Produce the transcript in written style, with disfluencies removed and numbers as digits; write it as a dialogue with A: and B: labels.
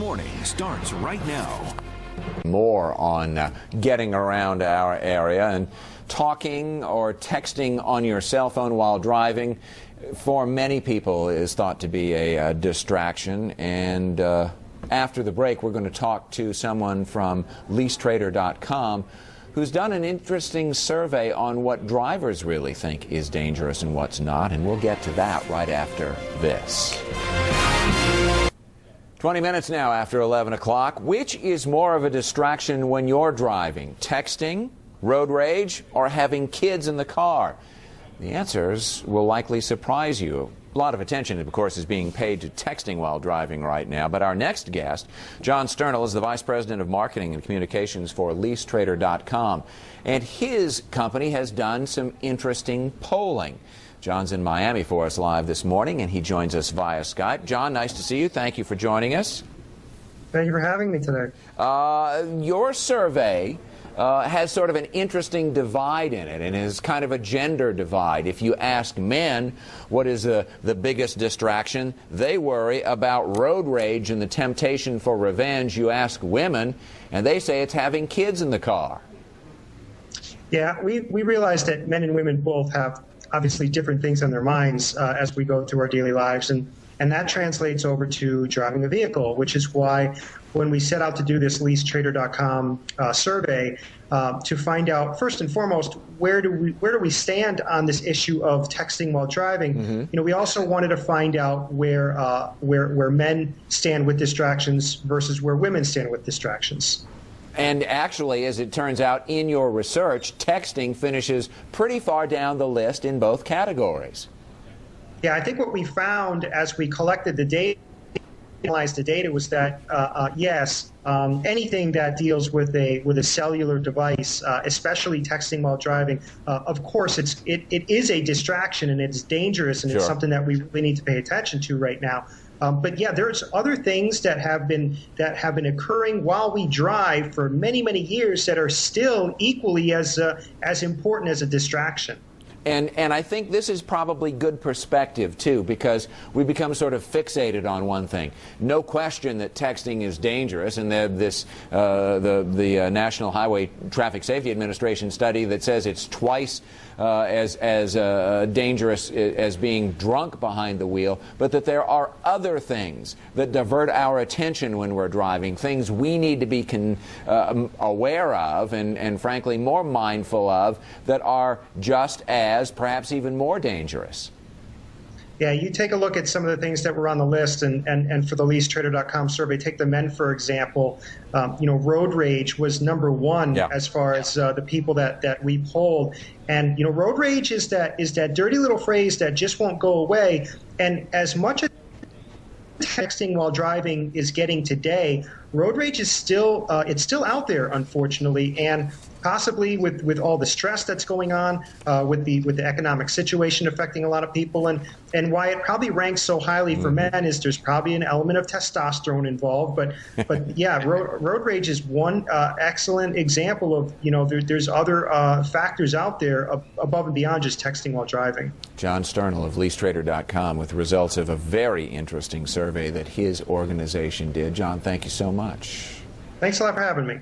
A: Morning starts right now.
B: More on getting around our area, and talking or texting on your cell phone while driving for many people is thought to be a distraction. And after the break, we're going to talk to someone from leasetrader.com who's done an interesting survey on what drivers really think is dangerous and what's not, and we'll get to that right after this. 20 minutes now after 11 o'clock. Which is more of a distraction when you're driving? Texting, road rage, or having kids in the car? The answers will likely surprise you. A lot of attention, of course, is being paid to texting while driving right now. But our next guest, John Sternal, is the Vice President of Marketing and Communications for LeaseTrader.com. And his company has done some interesting polling. John's in Miami for us live this morning, and he joins us via Skype. John, nice to see you. Thank you for joining us.
C: Thank you for having me today.
B: Your survey has sort of an interesting divide in it, and is kind of a gender divide. If you ask men what is the biggest distraction, they worry about road rage and the temptation for revenge. You ask women, and they say it's having kids in the car.
C: Yeah, we realize that men and women both have obviously different things on their minds as we go through our daily lives, and that translates over to driving a vehicle, which is why when we set out to do this LeaseTrader.com survey to find out, first and foremost, where do we stand on this issue of texting while driving. You know, we also wanted to find out where men stand with distractions versus where women stand with distractions.
B: And actually, as it turns out in your research, texting finishes pretty far down the list in both categories.
C: Yeah, I think what we found as we collected the data, analyzed the data, was that yes, anything that deals with a cellular device, especially texting while driving, of course, it is a distraction and it's dangerous, and It's something that we really need to pay attention to right now. But yeah, there's other things that have been occurring while we drive for many, many years that are still equally as important as a distraction.
B: And I think this is probably good perspective, too, because we become sort of fixated on one thing. No question that texting is dangerous, and the National Highway Traffic Safety Administration study that says it's twice as dangerous as being drunk behind the wheel, but that there are other things that divert our attention when we're driving, things we need to be aware of and frankly more mindful of, that are just as, perhaps even more dangerous.
C: Yeah, you take a look at some of the things that were on the list, and for the LeaseTrader.com survey, take the men, for example. You know, road rage was number one as far as the people that we polled. And, you know, road rage is that dirty little phrase that just won't go away. And as much as texting while driving is getting today, road rage is still it's still out there, unfortunately, and possibly with all the stress that's going on, with the economic situation affecting a lot of people, and why it probably ranks so highly for men is there's probably an element of testosterone involved. But yeah, road rage is one excellent example of, you know, there's other factors out there above and beyond just texting while driving.
B: John Sternal of LeaseTrader.com with results of a very interesting survey that his organization did. John, thank you so much.
C: Thanks a lot for having me.